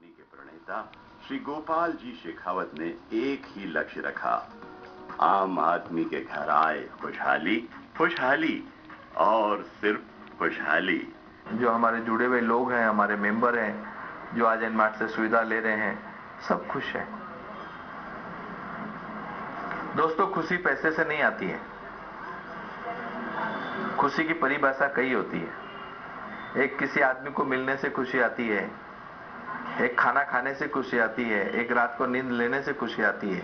आदमी के प्रणेता श्री गोपाल जी शेखावत ने एक ही लक्ष्य रखा, आम आदमी के घर आए खुशहाली, खुशहाली और सिर्फ खुशहाली। जो हमारे जुड़े हुए लोग हैं, हमारे मेंबर हैं, जो आज एनमार्ट से सुविधा ले रहे हैं, सब खुश हैं। दोस्तों, खुशी पैसे से नहीं आती है। खुशी की परिभाषा कई होती है। एक किसी आदमी को मिलने से खुशी आती है, एक खाना खाने से खुशी आती है, एक रात को नींद लेने से खुशी आती है।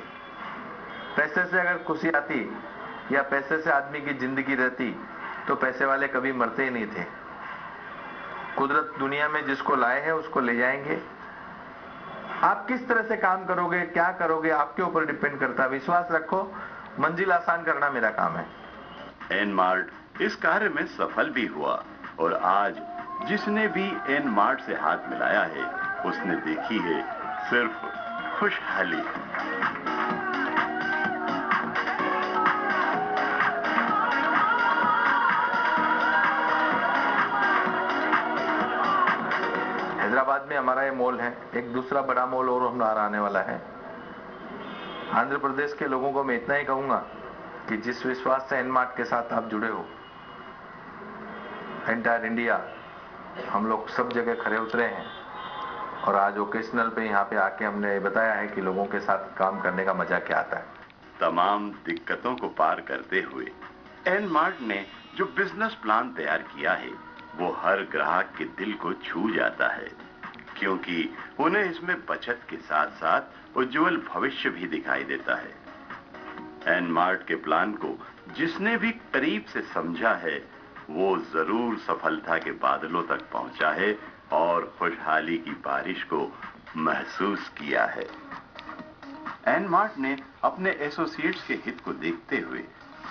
पैसे से अगर खुशी आती या पैसे से आदमी की जिंदगी रहती तो पैसे वाले कभी मरते ही नहीं थे। कुदरत दुनिया में जिसको लाए हैं उसको ले जाएंगे। आप किस तरह से काम करोगे, क्या करोगे, आपके ऊपर डिपेंड करता है। विश्वास रखो, मंजिल आसान करना मेरा काम है। एनमार्ट इस कार्य में सफल भी हुआ और आज जिसने भी एनमार्ट से हाथ मिलाया है उसने देखी है सिर्फ खुशहाली। हैदराबाद में हमारा ये मॉल है, एक दूसरा बड़ा मॉल और हमारा आने वाला है। आंध्र प्रदेश के लोगों को मैं इतना ही कहूंगा कि जिस विश्वास से एनमार्ट के साथ आप जुड़े हो, एंटायर इंडिया हम लोग सब जगह खड़े उतरे हैं और आज ओकेशनल पे यहाँ पे आके हमने बताया है कि लोगों के साथ काम करने का मजा क्या आता है। तमाम दिक्कतों को पार करते हुए एनमार्ट ने जो बिजनेस प्लान तैयार किया है वो हर ग्राहक के दिल को छू जाता है, क्योंकि उन्हें इसमें बचत के साथ साथ उज्जवल भविष्य भी दिखाई देता है। एनमार्ट के प्लान को जिसने भी करीब से समझा है वो जरूर सफलता के बादलों तक पहुंचा है और खुशहाली की बारिश को महसूस किया है। एनमार्ट ने अपने एसोसिएट्स के हित को देखते हुए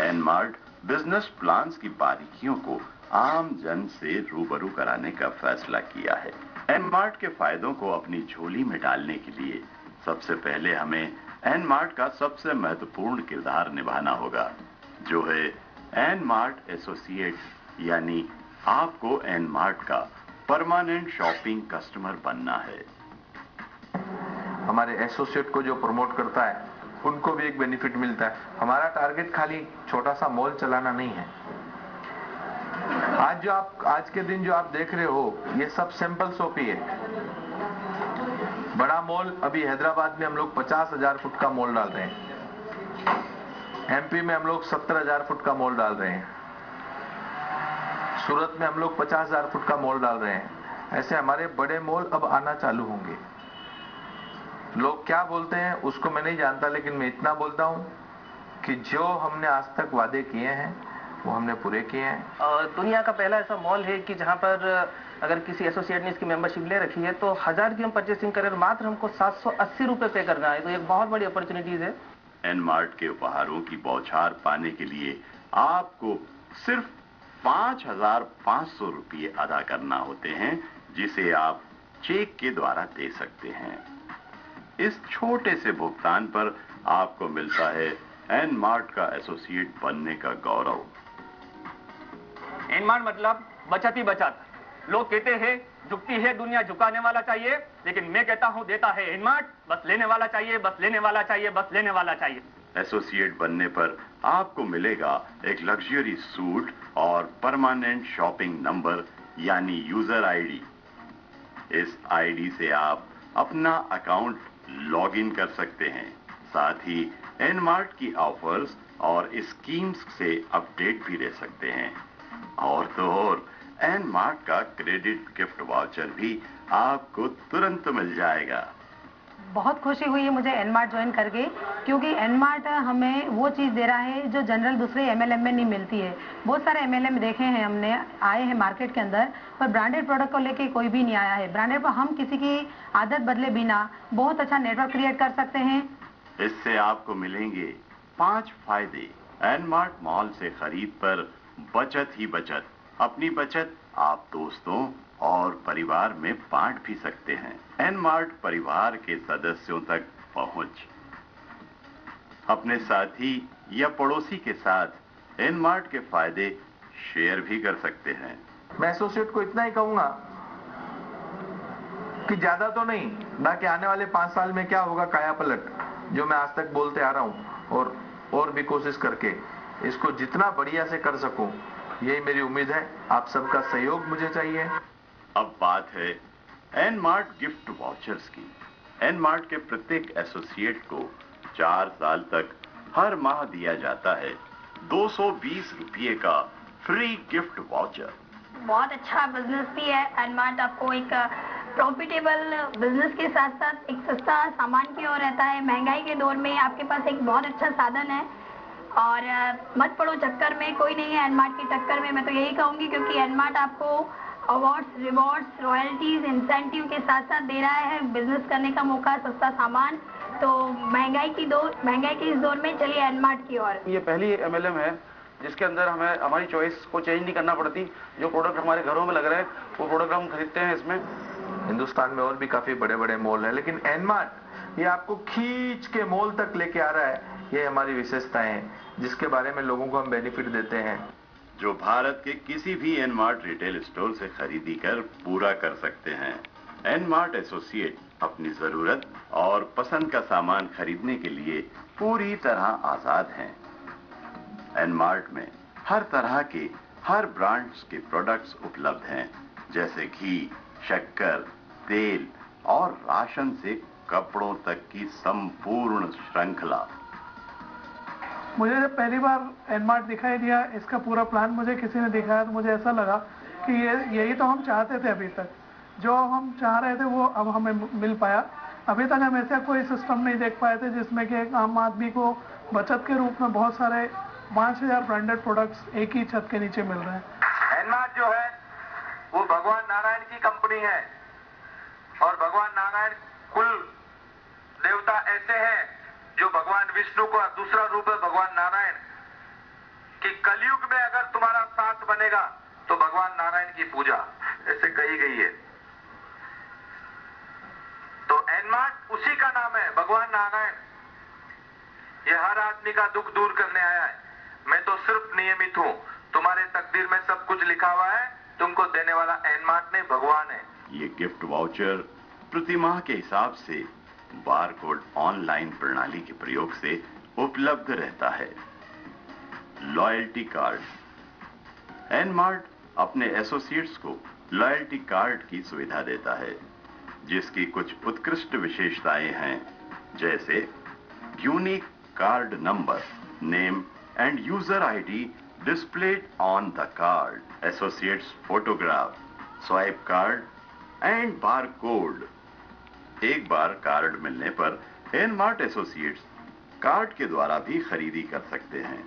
एनमार्ट बिजनेस प्लान्स की बारीकियों को आम जन से रूबरू कराने का फैसला किया है। एनमार्ट के फायदों को अपनी झोली में डालने के लिए सबसे पहले हमें एनमार्ट का सबसे महत्वपूर्ण किरदार निभाना होगा, जो है एनमार्ट एसोसिएट, यानी आपको एनमार्ट का परमानेंट शॉपिंग कस्टमर बनना है। हमारे एसोसिएट को जो प्रमोट करता है उनको भी एक बेनिफिट मिलता है। हमारा टारगेट खाली छोटा सा मॉल चलाना नहीं है। आज के दिन जो आप देख रहे हो ये सब सैंपल शॉप ही है। बड़ा मॉल अभी हैदराबाद में हम लोग 50,000 फुट का मॉल डाल रहे हैं। एमपी में हम लोग 70,000 फुट का मॉल डाल रहे हैं। सूरत में हम लोग 50,000 फुट का मॉल डाल रहे हैं। ऐसे हमारे बड़े मॉल अब आना चालू होंगे। लोग क्या बोलते हैं उसको मैं नहीं जानता, लेकिन मैं इतना बोलता हूं कि जो हमने आज तक वादे किए हैं वो हमने पूरे किए हैं। दुनिया का पहला ऐसा मॉल है कि जहां पर अगर किसी एसोसिएट ने इसकी मेंबरशिप ले रखी है तो 1000 की हम परचेसिंग करें, मात्र हमको 780 रुपए पे करना है। तो एक बहुत बड़ी अपॉर्चुनिटीज है। एनमार्ट के उपहारों की बौछार पाने के लिए आपको सिर्फ 5,500 रुपये अदा करना होते हैं, जिसे आप चेक के द्वारा दे सकते हैं। इस छोटे से भुगतान पर आपको मिलता है एनमार्ट का एसोसिएट बनने का गौरव। एनमार्ट मतलब बचत ही बचत। लोग कहते हैं झुकती है दुनिया, झुकाने वाला चाहिए, लेकिन मैं कहता हूं देता है एनमार्ट, बस लेने वाला चाहिए, बस लेने वाला चाहिए, बस लेने वाला चाहिए। एसोसिएट बनने पर आपको मिलेगा एक लग्जरी सूट और परमानेंट शॉपिंग नंबर यानी यूजर आईडी। इस आईडी से आप अपना अकाउंट लॉग इन कर सकते हैं, साथ ही एनमार्ट की ऑफर्स और स्कीम्स से अपडेट भी रह सकते हैं। और तो और एनमार्ट का क्रेडिट गिफ्ट वाउचर भी आपको तुरंत मिल जाएगा। बहुत खुशी हुई है मुझे एनमार्ट ज्वाइन करके, क्योंकि एनमार्ट हमें वो चीज़ दे रहा है जो जनरल दूसरे एमएलएम में नहीं मिलती है। बहुत सारे एमएलएम देखे हैं हमने, आए हैं मार्केट के अंदर, पर ब्रांडेड प्रोडक्ट को लेके कोई भी नहीं आया है। ब्रांडेड पर हम किसी की आदत बदले बिना बहुत अच्छा नेटवर्क क्रिएट कर सकते हैं। इससे आपको मिलेंगे 5 फायदे। एनमार्ट मॉल से खरीद पर बचत ही बचत। अपनी बचत आप दोस्तों और परिवार में बांट भी सकते हैं। एनमार्ट परिवार के सदस्यों तक पहुंच। अपने साथी या पड़ोसी के साथ एनमार्ट के फायदे शेयर भी कर सकते हैं। मैं एसोसिएट को इतना ही कहूंगा कि ज्यादा तो नहीं, बाकी आने वाले 5 साल में क्या होगा काया पलट, जो मैं आज तक बोलते आ रहा हूं, और भी कोशिश करके इसको जितना बढ़िया से कर सकूं, यही मेरी उम्मीद है। आप सबका सहयोग मुझे चाहिए। अब बात है एनमार्ट गिफ्ट वाउचर्स की। एनमार्ट के प्रत्येक एसोसिएट को 4 साल तक हर माह दिया जाता है 220 रुपये का फ्री गिफ्ट वाउचर। बहुत अच्छा बिजनेस भी है एनमार्ट। आपको एक प्रॉफिटेबल बिजनेस के साथ साथ एक सस्ता सामान की ओर रहता है। महंगाई के दौर में आपके पास एक बहुत अच्छा साधन है और मत पड़ो चक्कर में, कोई नहीं है एनमार्ट की टक्कर में, मैं तो यही कहूंगी, क्योंकि एनमार्ट आपको अवार्ड्स, रिवॉर्ड्स, रॉयल्टीज, इंसेंटिव के साथ साथ दे रहा है बिजनेस करने का मौका, सस्ता सामान। तो महंगाई के इस दौर में चलिए एनमार्ट की ओर। ये पहली एमएलएम है जिसके अंदर हमें हमारी चॉइस को चेंज नहीं करना पड़ती। जो प्रोडक्ट हमारे घरों में लग रहे हैं वो प्रोडक्ट हम खरीदते हैं। इसमें हिंदुस्तान में और भी काफी बड़े बड़े मॉल है, लेकिन एनमार्ट ये आपको खींच के मॉल तक लेके आ रहा है। ये हमारी विशेषताएं हैं जिसके बारे में लोगों को हम बेनिफिट देते हैं। जो भारत के किसी भी एनमार्ट रिटेल स्टोर से खरीदी कर पूरा कर सकते हैं। एनमार्ट एसोसिएट अपनी जरूरत और पसंद का सामान खरीदने के लिए पूरी तरह आजाद हैं। एनमार्ट में हर तरह के हर ब्रांड्स के प्रोडक्ट्स उपलब्ध हैं, जैसे घी, शक्कर, तेल और राशन से कपड़ों तक की संपूर्ण श्रृंखला। मुझे जब पहली बार एनमार्ट दिखाई दिया, इसका पूरा प्लान मुझे किसी ने दिखाया, तो मुझे ऐसा लगा कि यही तो हम चाहते थे। अभी तक जो हम चाह रहे थे वो अब हमें मिल पाया। अभी तक हम ऐसा कोई सिस्टम नहीं देख पाए थे जिसमें कि एक आम आदमी को बचत के रूप में बहुत सारे 5000 ब्रांडेड प्रोडक्ट्स एक ही छत के नीचे मिल रहे हैं। एनमार्ट जो है वो भगवान नारायण की कंपनी है और भगवान नारायण कुल देवता ऐसे हैं जो भगवान विष्णु का दूसरा रूप है भगवान नारायण, कि कलयुग में अगर तुम्हारा साथ बनेगा तो भगवान नारायण की पूजा, ऐसे कही गई है। तो एनमार्ट उसी का नाम है, भगवान नारायण। ये हर आदमी का दुख दूर करने आया है। मैं तो सिर्फ नियमित हूँ। तुम्हारे तकदीर में सब कुछ लिखा हुआ है, तुमको देने वाला एनमार्ट नहीं भगवान है। ये गिफ्ट वाउचर प्रति माह के हिसाब से बारकोड ऑनलाइन प्रणाली के प्रयोग से उपलब्ध रहता है। Loyalty card. एनमार्ट अपने एसोसिएट्स को लॉयल्टी कार्ड की सुविधा देता है, जिसकी कुछ उत्कृष्ट विशेषताएं हैं, जैसे unique card number, name and user ID displayed on the card, associates photograph, swipe card and barcode। एक बार कार्ड मिलने पर एनमार्ट एसोसिएट्स कार्ड के द्वारा भी खरीदी कर सकते हैं।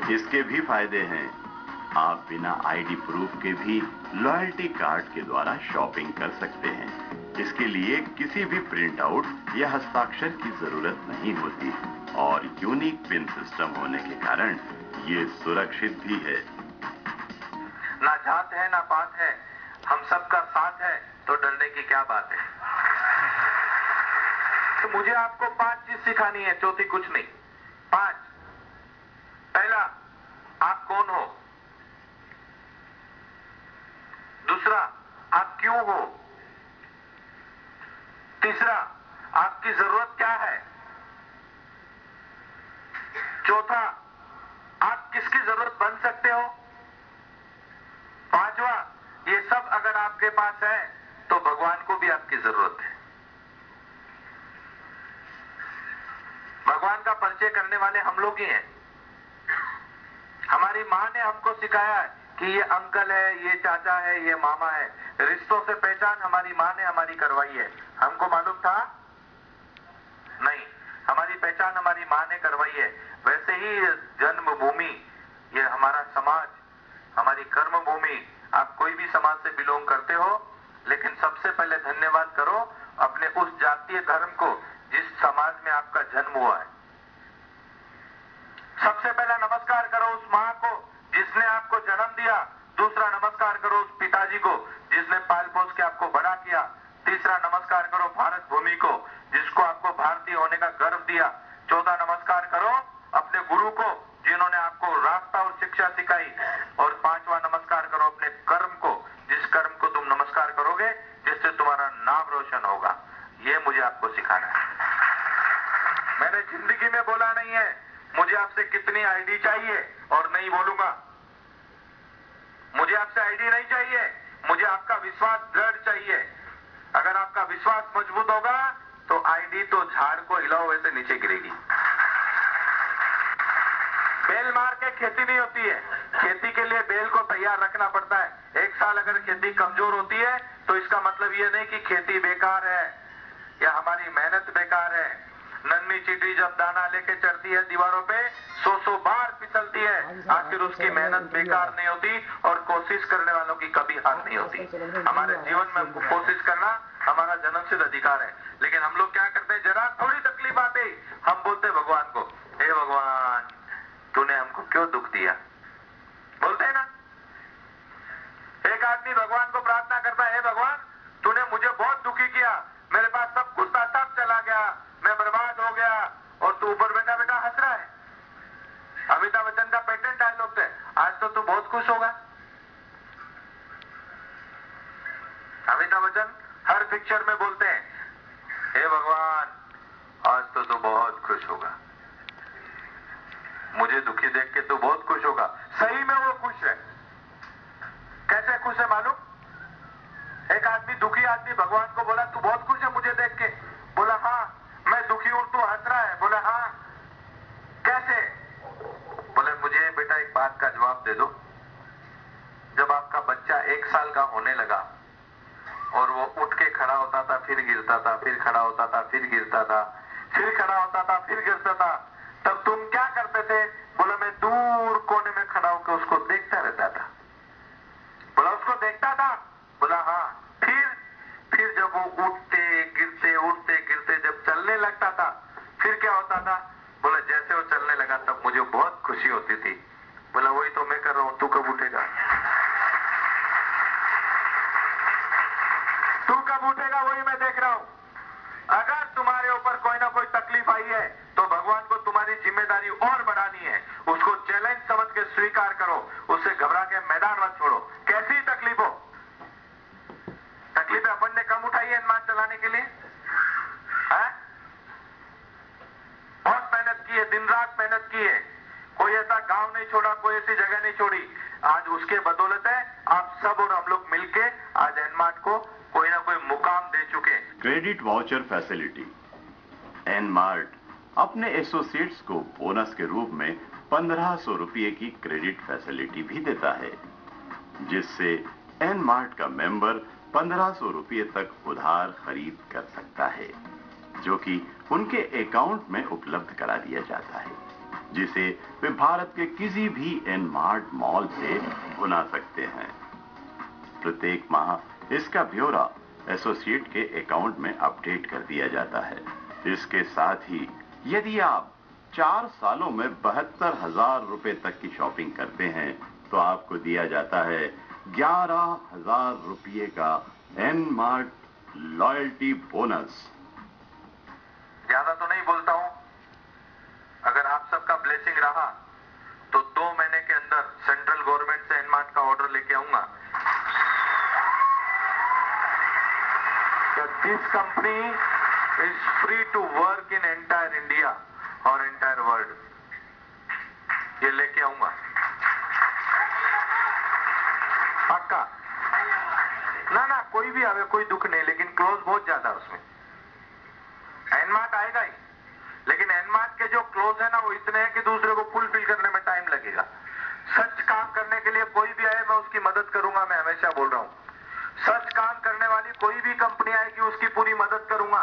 इसके भी फायदे हैं। आप बिना आईडी प्रूफ के भी लॉयल्टी कार्ड के द्वारा शॉपिंग कर सकते हैं। इसके लिए किसी भी प्रिंट आउट या हस्ताक्षर की जरूरत नहीं होती और यूनिक पिन सिस्टम होने के कारण ये सुरक्षित भी है। ना जात है ना पात है, हम सबका साथ है, तो डरने की क्या बात है। तो मुझे आपको 5 चीज सिखानी है, चौथी कुछ नहीं। 5। पहला, आप कौन हो। दूसरा, आप क्यों हो। तीसरा, आपकी जरूरत क्या है। चौथा, आप किसकी जरूरत बन सकते हो। 5वां, ये सब अगर आपके पास है तो भगवान को भी आपकी जरूरत है। भगवान का परिचय करने वाले हम लोग ही हैं। हमारी माँ ने हमको सिखाया है कि ये अंकल है, ये चाचा है, ये मामा है। रिश्तों से पहचान हमारी माँ ने हमारी करवाई है। हमको मालूम था नहीं, हमारी पहचान हमारी माँ ने करवाई है। वैसे ही जन्मभूमि, ये हमारा समाज, हमारी कर्म भूमि। आप कोई भी समाज से बिलोंग करते हो, लेकिन सबसे पहले धन्यवाद करो अपने उस जातीय धर्म को जिस समाज में आपका जन्म हुआ है। सबसे पहला नमस्कार करो उस माँ को जिसने आपको जन्म दिया। दूसरा, नमस्कार करो उस पिताजी को जिसने पाल पोस के आपको बड़ा किया। तीसरा, नमस्कार करो भारत भूमि को जिसको आपको भारतीय होने का गर्व दिया। चौथा, नमस्कार करो अपने गुरु को जिन्होंने आपको रास्ता और शिक्षा सिखाई। और 5वां, नमस्कार करो अपने कर्म को जिस कर्म को तुम आपको सिखाना है। मैंने जिंदगी में बोला नहीं है मुझे आपसे कितनी आईडी चाहिए और नहीं बोलूंगा। मुझे आपसे आईडी नहीं चाहिए, मुझे आपका विश्वास दृढ़ चाहिए। अगर आपका विश्वास मजबूत होगा तो आईडी तो झाड़ को हिलाओ वैसे नीचे गिरेगी। बेल मार के खेती नहीं होती है, खेती के लिए बेल को तैयार रखना पड़ता है। एक साल अगर खेती कमजोर होती है तो इसका मतलब ये नहीं कि खेती बेकार है या हमारी मेहनत बेकार है। नन्ही चींटी जब दाना लेके चढ़ती है दीवारों पे 100 बार फिसलती है, आखिर उसकी मेहनत बेकार नहीं होती और कोशिश करने वालों की कभी हार नहीं होती। हमारे जीवन में कोशिश करना हमारा जन्मसिद्ध अधिकार है, लेकिन हम लोग क्या करते हैं, जरा थोड़ी तकलीफ आते हम बोलते हैं भगवान को, हे भगवान तूने हमको क्यों दुख दिया, बोलते हैं ना। एक आदमी भगवान को प्रार्थना करता है, हे भगवान तूने मुझे बहुत दुखी किया, मेरे पास सब कुछ था सब चला गया, मैं बर्बाद हो गया और तू ऊपर बैठा बैठा हंस रहा है। अमिताभ बच्चन का पेटेंट डायलॉग है, आज तो तू बहुत खुश होगा। अमिताभ बच्चन हर पिक्चर में बोलते हैं, हे भगवान आज तो तू बहुत खुश होगा, मुझे दुखी देख के तू बहुत खुश होगा। सही में वो खुश है। कैसे खुश है मालूम? एक आदमी दुखी आदमी भगवान को बोला तू बहुत खुश है मुझे देख के, बोला हाँ मैं दुखी हूं, तू हंस रहा है, बोला हाँ कैसे, बोले मुझे बेटा एक बात का जवाब दे दो। जब आपका बच्चा 1 साल का होने लगा और वो उठ के खड़ा होता था फिर गिरता था, फिर खड़ा होता था फिर गिरता था, फिर खड़ा होता था फिर गिरता था, तब तुम क्या करते थे? बोला मैं दूर कोने में खड़ा होकर उसको देखता रहता था। बोला उसको देखता था? बोला हाँ। फिर जब वो उठते गिरते जब चलने लगता था फिर क्या होता था? बोला जैसे वो चलने लगा तब मुझे बहुत खुशी होती थी। बोला वही तो मैं कर रहा हूं, तू कब उठेगा? तू कब उठेगा वही मैं देख रहा हूं। अगर तुम्हारे ऊपर कोई ना कोई तकलीफ आई है तो भगवान को तुम्हारी जिम्मेदारी और बढ़ानी है, उसको चैलेंज समझ के स्वीकार करो, उससे घबरा के मैदान मत छोड़ो। कैसी तकलीफ हो, तकलीफें अपन ने कम उठाई है एनमार्ट चलाने के लिए, बहुत मेहनत की है, दिन रात मेहनत की है, कोई ऐसा गांव नहीं छोड़ा, कोई ऐसी जगह नहीं छोड़ी। आज उसके बदौलत है आप सब और हम लोग मिलके आज एनमार्ट को कोई ना कोई मुकाम दे चुके। Credit voucher facility. एनमार्ट अपने एसोसिएट्स को बोनस के रूप में 1500 रुपये की क्रेडिट फैसिलिटी भी देता है, जिससे एनमार्ट का मेंबर 1500 रुपये तक उधार खरीद कर सकता है, जो कि उनके अकाउंट में उपलब्ध करा दिया जाता है, जिसे वे भारत के किसी भी एनमार्ट मॉल से भुना सकते हैं। प्रत्येक माह इसका ब्यौरा एसोसिएट के अकाउंट में अपडेट कर दिया जाता है। इसके साथ ही यदि आप 4 सालों में 72,000 रुपए तक की शॉपिंग करते हैं तो आपको दिया जाता है 11,000 रुपये का एनमार्ट लॉयल्टी बोनस। ज्यादा तो नहीं बोलता हूं, अगर आप सबका ब्लेसिंग रहा तो 2 महीने के अंदर सेंट्रल गवर्नमेंट से एनमार्ट का ऑर्डर लेके आऊंगा। This company is free to work in entire India और एंटायर वर्ल्ड, ये लेके आऊंगा पक्का। ना कोई भी आवे कोई दुख नहीं, लेकिन क्लोज बहुत ज्यादा उसमें। एनमार्ट आएगा ही, लेकिन एनमार्ट के जो क्लोज है ना वो इतने हैं कि दूसरे को फुलफिल करने में टाइम लगेगा। सच काम करने के लिए कोई भी आए मैं उसकी मदद करूंगा, मैं हमेशा बोल रहा हूं। सच काम करने वाली कोई भी कंपनी आएगी उसकी पूरी मदद करूंगा।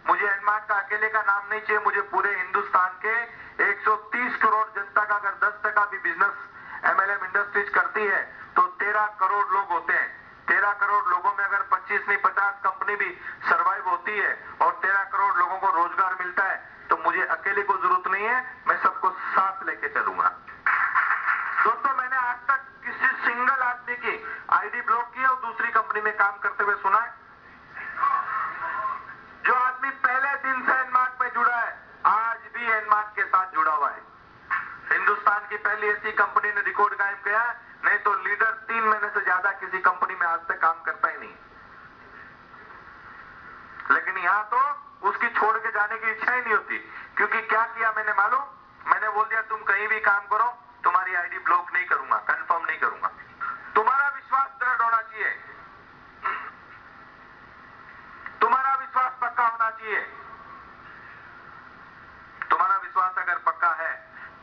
मुझे एनमार्ट का अकेले का नाम नहीं चाहिए, मुझे पूरे हिंदुस्तान के 130 करोड़ जनता का अगर 10% भी बिजनेस एमएलएम इंडस्ट्रीज करती है तो 13 करोड़ लोग होते हैं। 13 करोड़ लोगों में अगर 25 नहीं 50 कंपनी भी सरवाइव होती है और 13 करोड़ लोगों को रोजगार मिलता है तो मुझे अकेले को जरूरत नहीं है, मैं सबको साथ लेके चलूंगा। दोस्तों मैंने आज तक किसी सिंगल आदमी की आईडी ब्लॉक की और दूसरी कंपनी में काम करते हुए सुना है? जो आदमी पहले दिन से एनमार्ट में जुड़ा है आज भी एनमार्ट के साथ जुड़ा हुआ है। हिंदुस्तान की पहली ऐसी कंपनी ने रिकॉर्ड कायम किया, नहीं तो लीडर 3 महीने से ज्यादा किसी कंपनी में आज तक काम करता ही नहीं। लेकिन यहां तो उसकी छोड़ के जाने की इच्छा ही नहीं होती। क्योंकि क्या किया मैंने मालूम? मैंने बोल दिया तुम कहीं भी काम करो, तुम्हारी आईडी ब्लॉक नहीं करूंगा, कंफर्म नहीं करूंगा। तुम्हारा विश्वास दृढ़ होना चाहिए, तुम्हारा विश्वास पक्का होना चाहिए। तुम्हारा विश्वास अगर पक्का है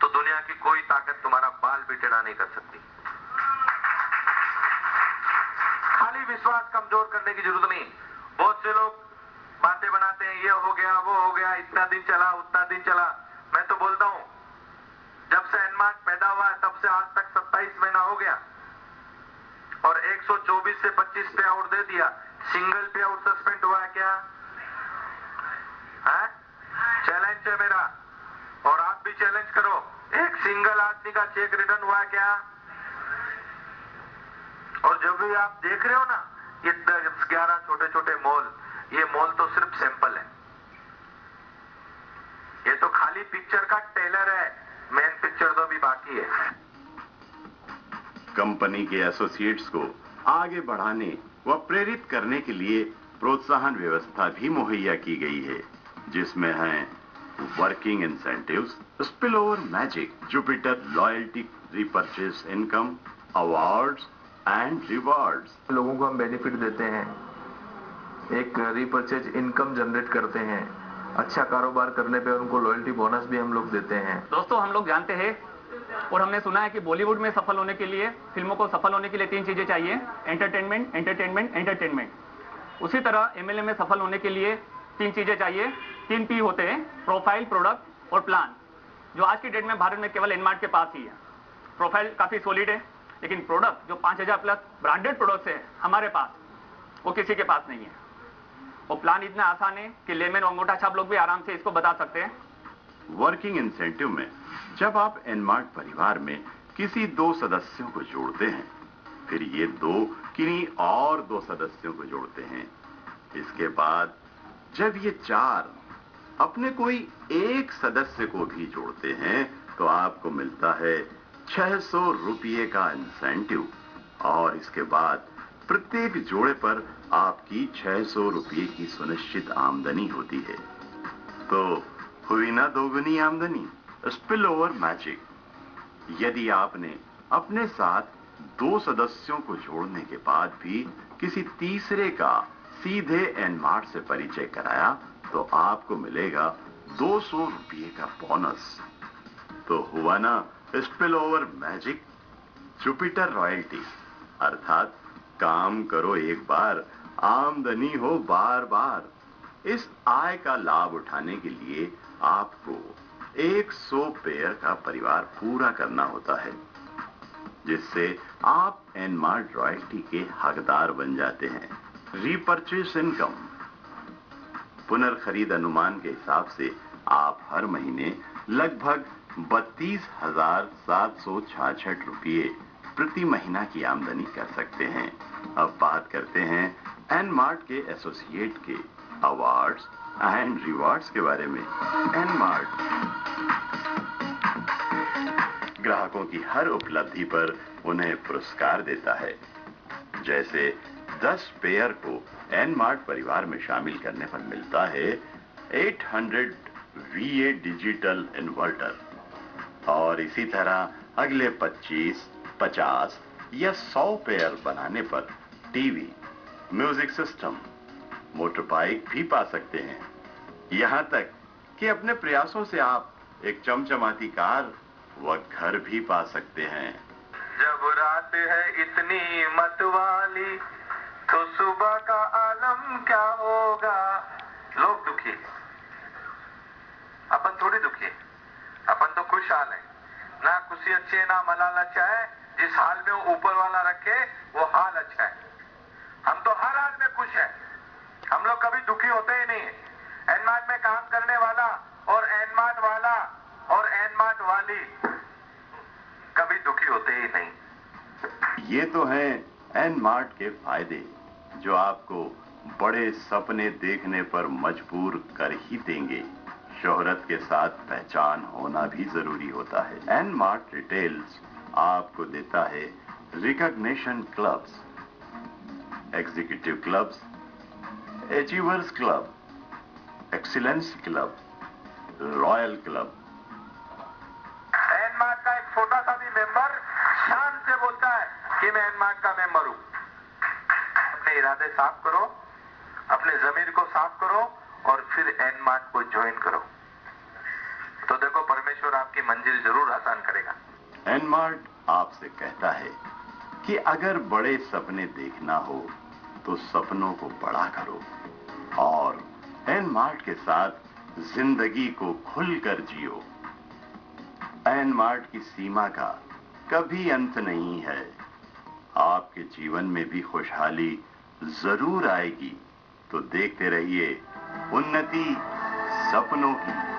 तो दुनिया की कोई ताकत तुम्हारा बाल भी टेढ़ा नहीं कर सकती। खाली विश्वास कमजोर करने की जरूरत नहीं। बहुत से लोग बातें बनाते हैं, ये हो गया वो हो गया, इतना दिन चला उतना दिन चला। मैं तो बोलता हूं जब से एनमार्ट पैदा हुआ है तब से आज तक 27 महीना हो गया और 124 से 25 पे आउट दे दिया। सिंगल पे आउट सस्पेंड हुआ है क्या? चैलेंज है मेरा और आप भी चैलेंज करो, एक सिंगल आदमी का चेक रिटर्न हुआ है क्या? और जब भी आप देख रहे हो ना ये 10-11 छोटे छोटे मॉल, ये मॉल तो सिर्फ सैंपल है, ये तो खाली पिक्चर का टेलर है, मेन पिक्चर तो अभी बाकी है। कंपनी के एसोसिएट्स को आगे बढ़ाने व प्रेरित करने के लिए प्रोत्साहन व्यवस्था भी मुहैया की गई है, जिसमें हैं working incentives, spill over magic, Jupiter loyalty repurchase income, awards and rewards. लोगों को हम बेनिफिट देते हैं, एक रीपर्चेज इनकम जनरेट करते हैं, अच्छा कारोबार करने पे उनको लॉयल्टी बोनस भी हम लोग देते हैं। दोस्तों, हम लोग जानते हैं और हमने सुना है कि बॉलीवुड में सफल होने के लिए, फिल्मों को सफल होने के लिए 3 चीजें चाहिए, एंटरटेनमेंट, एंटरटेनमेंट, एंटरटेनमेंट। उसी तरह एमएलएम में सफल होने के लिए 3 चीजें चाहिए, 3 P होते हैं, प्रोफाइल, प्रोडक्ट और प्लान, जो आज की डेट में भारत में केवल एनमार्ट के पास ही है। प्रोफाइल काफी सॉलिड है, लेकिन प्रोडक्ट जो 5000 प्लस ब्रांडेड प्रोडक्ट्स है हमारे पास, वो किसी के पास नहीं है। और प्लान इतना आसान है कि लेमैन और अंगूठा छाप लोग भी आराम से इसको बता सकते हैं। वर्किंग इंसेंटिव में जब आप एनमार्ट परिवार में किसी 2 सदस्यों को जोड़ते हैं, फिर ये 2 किन्हीं और 2 सदस्यों को जोड़ते हैं। इसके बाद जब ये 4 अपने कोई एक सदस्य को भी जोड़ते हैं तो आपको मिलता है 600 रुपये का इंसेंटिव, और इसके बाद प्रत्येक जोड़े पर आपकी 600 रुपये की सुनिश्चित आमदनी होती है। तो हुई ना दोगुनी आमदनी, स्पिल ओवर मैजिक। यदि आपने अपने साथ 2 सदस्यों को जोड़ने के बाद भी किसी तीसरे का सीधे एनमार्ट से परिचय कराया तो आपको मिलेगा 200 रुपये का बोनस। तो हुआ ना spill over magic, Jupiter royalty, अर्थात काम करो एक बार, आमदनी हो बार बार। इस आय का लाभ उठाने के लिए आपको 100 पेयर का परिवार पूरा करना होता है, जिससे आप एनमार्ट रॉयल्टी के हकदार बन जाते हैं। रीपर्चेज इनकम, पुनर्खरीद अनुमान के हिसाब से आप हर महीने लगभग 32,766 रुपये प्रति महीना की आमदनी कर सकते हैं। अब बात करते हैं एनमार्ट के एसोसिएट के अवार्ड्स एंड रिवार्ड्स के बारे में। एनमार्ट ग्राहकों की हर उपलब्धि पर उन्हें पुरस्कार देता है। जैसे 10 पेयर को एनमार्ट परिवार में शामिल करने पर मिलता है 800 VA डिजिटल इन्वर्टर, और इसी तरह अगले 25, 50 या 100 पेयर बनाने पर TV, music system, motor bike भी पा सकते हैं। यहां तक कि अपने प्रयासों से आप एक चमचमाती कार व घर भी पा सकते हैं। जब रात है इतनी मतवाली तो सुबह का आलम क्या होगा। लोग दुखी, अपन थोड़ी दुखी, अपन तो खुशहाल है। ना खुशी अच्छी है ना मलाल अच्छा है, जिस हाल में वो ऊपर वाला रखे वो हाल अच्छा है। हम तो हर हाल में खुश हैं, हम लोग कभी दुखी होते ही नहीं। एनमार्ट में काम करने वाला और एनमार्ट वाला और एनमार्ट वाली कभी दुखी होते ही नहीं। ये तो हैं एनमार्ट के फायदे, जो आपको बड़े सपने देखने पर मजबूर कर ही देंगे। शोहरत के साथ पहचान होना भी जरूरी होता है। एनमार्ट रिटेल्स आपको देता है recognition clubs, executive clubs, achievers club, excellence club, royal club. एनमार्ट का एक छोटा सा भी मेंबर शान से बोलता है कि मैं एनमार्ट का मेंबर हूं। अपने इरादे साफ करो, अपने जमीर को साफ करो और फिर एनमार्ट को ज्वाइन करो, तो देखो परमेश्वर आपकी मंजिल जरूर आसान करेगा। एनमार्ट आपसे कहता है कि अगर बड़े सपने देखना हो तो सपनों को बड़ा करो और एनमार्ट के साथ जिंदगी को खुलकर जियो। एनमार्ट की सीमा का कभी अंत नहीं है। आपके जीवन में भी खुशहाली जरूर आएगी, तो देखते रहिए उन्नति सपनों की।